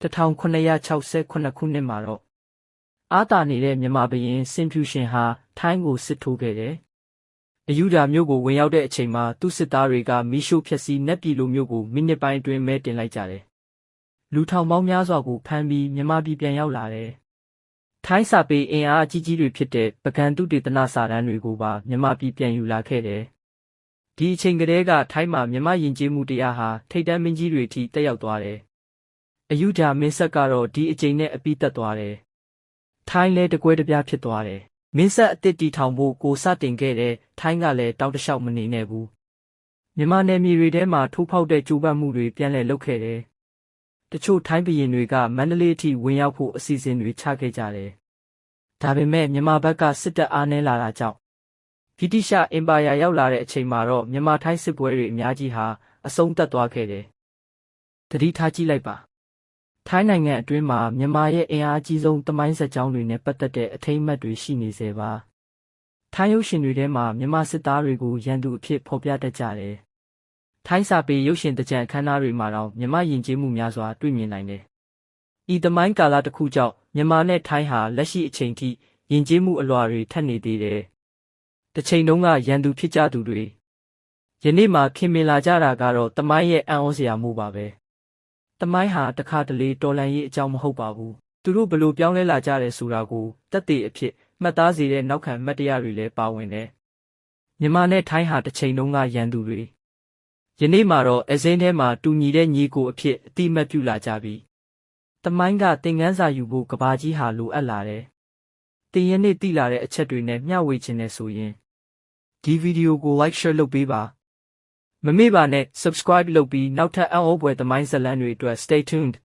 1969ခုနှစ်မှာတော့အားတာနေတဲ့မြန်မာဘုရင်စင်ဖြူရှင်ဟာထိုင်းကိုစစ်ထိုးခဲ့တယ်။အယူဓာမြို့ကိုဝင်ရောက်တဲ့အချိန်မှာသူ့စစ်သားတွေကမီးရှို့ဖျက်ဆီးနက်ပြည်လိုမြို့ကိုမိနစ်ပိုင်းအတွင်းမဲတင်လိုက်ကြတယ်။လူထောင်ပေါင်းများစွာကိုဖမ်းပြီးမြန်မာပြည်ပြန်ရောက်လာတယ်။ထိုင်းစာပေအင်အားအကြီးကြီးတွေဖြစ်တဲ့ပကံတုတေသနစာတမ်းတွေကိုပါမြန်မာပြည်ပြန်ယူလာခဲ့တယ်။ဒီအချိန်ကတည်းကထိုင်းမှာမြန်မာယဉ်ကျေးမှုတရားဟာထိပ်တန်းမင်းကြီးတွေအထိတက်ရောက်သွားတယ်။အယူဓာမင်းဆက်ကတော့ဒီအချိန်နဲ့အပြီးသက်သွားတယ်။ထိုင်းလည်းတကွဲတပြားဖြစ်သွားတယ်။မင်းဆက်အသစ်တီထောင်ဖို့ကိုစတင်ခဲ့တဲ့ထိုင်းကလည်းတောက်တလျှောက်မနေနဲ့ဘူး။မြန်မာနယ်မြေတွေထဲမှာထိုးဖောက်တဲ့ကြိုးပမ်းမှုတွေပြန်လည်လုပ်ခဲ့တယ်။တချို့ထိုင်းဘုရင်တွေကမန္တလေးအထိဝင်ရောက်ဖို့အစီအစဉ်တွေချခဲ့ကြတယ်။ဒါပေမဲ့မြန်မာဘက်ကစစ်တပ်အားနည်းလာတာကြောင့်ဗြိတိရှအင်ပါယာရောက်လာတဲ့အချိန်မှာတော့မြန်မာထိုင်းစစ်ပွဲတွေအများကြီးဟာအဆုံးသတ်သွားခဲ့တယ်။သတိထားကြည့်လိုက်ပါ။ထိုင်းနိုင်ငံအတွင်းမှာမြန်မာရဲ့အင်အားကြီးဆုံးသမိုင်းဇာတ်ကြောင်းတွေနဲ့ပတ်သက်တဲ့အထိမ်းအမှတ်တွေရှိနေစေပါ။ထိုင်းရုပ်ရှင်တွေထဲမှာမြန်မာစစ်သားတွေကိုရန်သူအဖြစ်ဖော်ပြတတ်ကြတယ်။ထိုင်းစာပေရုပ်ရှင်သင်္ကြန်အခမ်းအနားတွေမှာတော့မြန်မာယဉ်ကျေးမှုများစွာတွေ့မြင်နိုင်တယ်။ဤသမိုင်းကာလတစ်ခုကြောင့်မြန်မာနဲ့ထိုင်းဟာလက်ရှိအချိန်ထိယဉ်ကျေးမှုအလွှာတွေထပ်နေသေးတယ်။တစ်ချိန်တုန်းကရန်သူဖြစ်ကြသူတွေယနေ့မှခင်မင်လာကြတာကတော့သမိုင်းရဲ့အံ့ဩစရာမှုပါပဲ။သမိုင်းဟာတခါတလေတော်လှန်ရေးအကြောင်းမဟုတ်ပါဘူး။သူတို့ဘလို့ပြောင်းလဲလာကြတယ်ဆိုတာကိုသက်သေအဖြစ်မှတ်သားစေတဲ့နောက်ခံမှတ်တရတွေလည်းပါဝင်တယ်။မြန်မာနဲ့ထိုင်းဟာတစ်ချိန်တုန်းကရန်သူတွေယနေ့မှာတော့အစင်းထဲမှာတူညီတဲ့ညီကိုအဖြစ်အတိမတ်ပြုလာကြပြီ။သမိုင်းကသင်ခန်းစာယူဖို့ကဘာကြီးဟာလိုအပ်လာတယ်။သင်ရနေ့သိလာတဲ့အချက်တွေနဲ့မျှဝေခြင်းနဲ့ဆိုရင်ဒီဗီဒီယိုကို like share လုပ်ပေးပါ။မမေ့ပါနဲ့ subscribe လုပ်ပြီးနောက်ထပ်အံ့ဩဖွယ်သမိုင်းဇာတ်လမ်းတွေအတွက် stay tuned